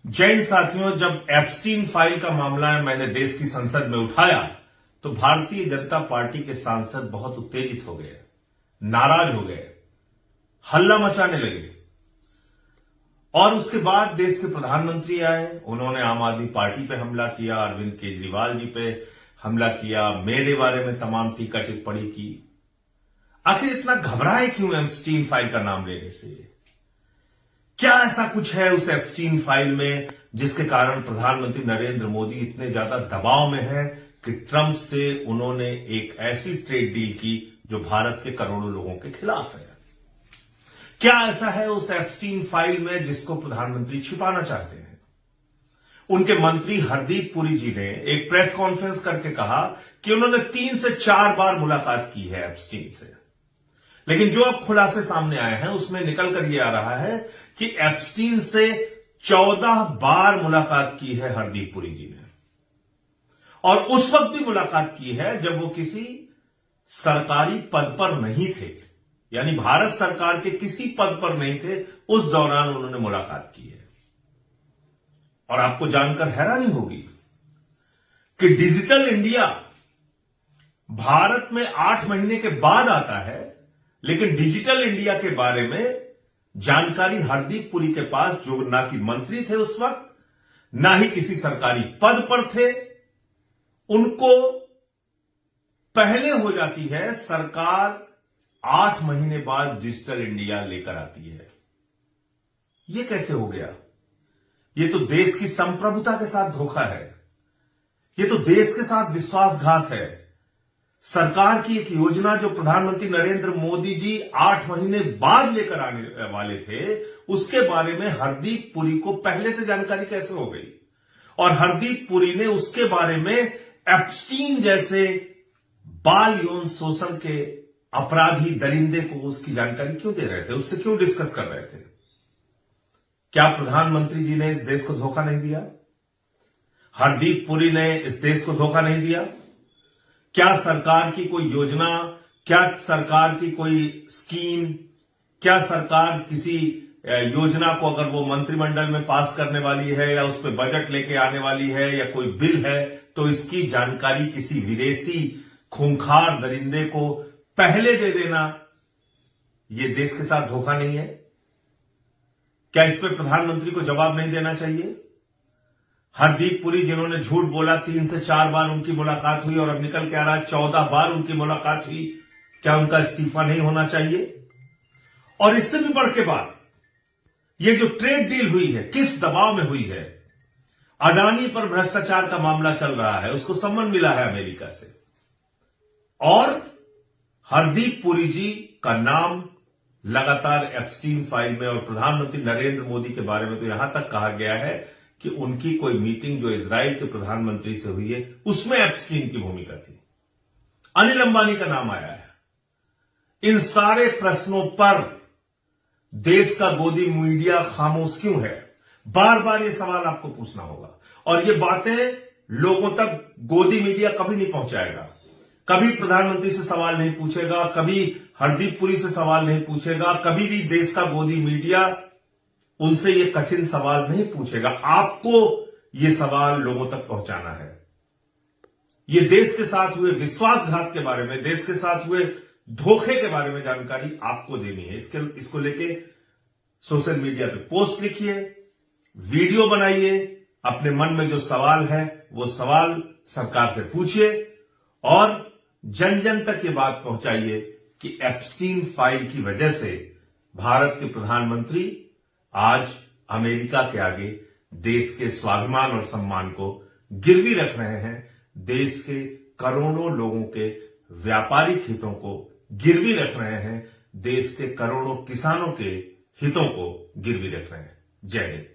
जय हिंद साथियों, जब एप्स्टीन फाइल का मामला मैंने देश की संसद में उठाया तो भारतीय जनता पार्टी के सांसद बहुत उत्तेजित हो गए, नाराज हो गए, हल्ला मचाने लगे। और उसके बाद देश के प्रधानमंत्री आए, उन्होंने आम आदमी पार्टी पे हमला किया, अरविंद केजरीवाल जी पे हमला किया, मेरे बारे में तमाम टीका टिप्पणी की। आखिर इतना घबराए क्यों एप्स्टीन फाइल का नाम लेने से? क्या ऐसा कुछ है उस एप्स्टीन फाइल में जिसके कारण प्रधानमंत्री नरेंद्र मोदी इतने ज्यादा दबाव में है कि ट्रंप से उन्होंने एक ऐसी ट्रेड डील की जो भारत के करोड़ों लोगों के खिलाफ है? क्या ऐसा है उस एप्स्टीन फाइल में जिसको प्रधानमंत्री छिपाना चाहते हैं? उनके मंत्री हरदीप पुरी जी ने एक प्रेस कॉन्फ्रेंस करके कहा कि उन्होंने 3 से 4 बार मुलाकात की है एप्स्टीन से। लेकिन जो अब खुलासे सामने आए हैं उसमें निकल कर यह आ रहा है कि एप्स्टीन से 14 बार मुलाकात की है हरदीप पुरी जी ने, और उस वक्त भी मुलाकात की है जब वो किसी सरकारी पद पर नहीं थे, यानी भारत सरकार के किसी पद पर नहीं थे। उस दौरान उन्होंने मुलाकात की है। और आपको जानकर हैरानी होगी कि डिजिटल इंडिया भारत में 8 महीने के बाद आता है, लेकिन डिजिटल इंडिया के बारे में जानकारी हरदीप पुरी के पास, जो ना कि मंत्री थे उस वक्त, ना ही किसी सरकारी पद पर थे, उनको पहले हो जाती है। सरकार 8 महीने बाद डिजिटल इंडिया लेकर आती है। यह कैसे हो गया? यह तो देश की संप्रभुता के साथ धोखा है। यह तो देश के साथ विश्वासघात है। सरकार की एक योजना जो प्रधानमंत्री नरेंद्र मोदी जी 8 महीने बाद लेकर आने वाले थे, उसके बारे में हरदीप पुरी को पहले से जानकारी कैसे हो गई? और हरदीप पुरी ने उसके बारे में एप्स्टीन जैसे बाल यौन शोषण के अपराधी दरिंदे को उसकी जानकारी क्यों दे रहे थे? उससे क्यों डिस्कस कर रहे थे? क्या प्रधानमंत्री जी ने इस देश को धोखा नहीं दिया? हरदीप पुरी ने इस देश को धोखा नहीं दिया? क्या सरकार की कोई योजना, क्या सरकार की कोई स्कीम, क्या सरकार किसी योजना को अगर वो मंत्रिमंडल में पास करने वाली है या उस पर बजट लेके आने वाली है या कोई बिल है, तो इसकी जानकारी किसी विदेशी खूंखार दरिंदे को पहले दे देना, ये देश के साथ धोखा नहीं है? क्या इस पर प्रधानमंत्री को जवाब नहीं देना चाहिए? हरदीप पुरी जिन्होंने झूठ बोला, 3 से 4 बार उनकी मुलाकात हुई और अब निकल के आ रहा है 14 बार उनकी मुलाकात हुई, क्या उनका इस्तीफा नहीं होना चाहिए? और इससे भी बढ़ के बात, ये जो ट्रेड डील हुई है, किस दबाव में हुई है? अडानी पर भ्रष्टाचार का मामला चल रहा है, उसको सम्मन मिला है अमेरिका से, और हरदीप पुरी जी का नाम लगातार एप्स्टीन फाइल में, और प्रधानमंत्री नरेंद्र मोदी के बारे में तो यहां तक कहा गया है कि उनकी कोई मीटिंग जो इजराइल के प्रधानमंत्री से हुई है उसमें एप्स्टीन की भूमिका थी। अनिल अंबानी का नाम आया है। इन सारे प्रश्नों पर देश का गोदी मीडिया खामोश क्यों है? बार बार ये सवाल आपको पूछना होगा, और ये बातें लोगों तक गोदी मीडिया कभी नहीं पहुंचाएगा। कभी प्रधानमंत्री से सवाल नहीं पूछेगा, कभी हरदीप पुरी से सवाल नहीं पूछेगा, कभी भी देश का गोदी मीडिया उनसे ये कठिन सवाल नहीं पूछेगा। आपको ये सवाल लोगों तक पहुंचाना है। ये देश के साथ हुए विश्वासघात के बारे में, देश के साथ हुए धोखे के बारे में जानकारी आपको देनी है। इसको लेके सोशल मीडिया पे पोस्ट लिखिए, वीडियो बनाइए, अपने मन में जो सवाल है वो सवाल सरकार से पूछिए, और जन जन तक ये बात पहुंचाइए कि एप्स्टीन फाइल की वजह से भारत के प्रधानमंत्री आज अमेरिका के आगे देश के स्वाभिमान और सम्मान को गिरवी रख रहे हैं, देश के करोड़ों लोगों के व्यापारिक हितों को गिरवी रख रहे हैं, देश के करोड़ों किसानों के हितों को गिरवी रख रहे हैं। जय हिंद।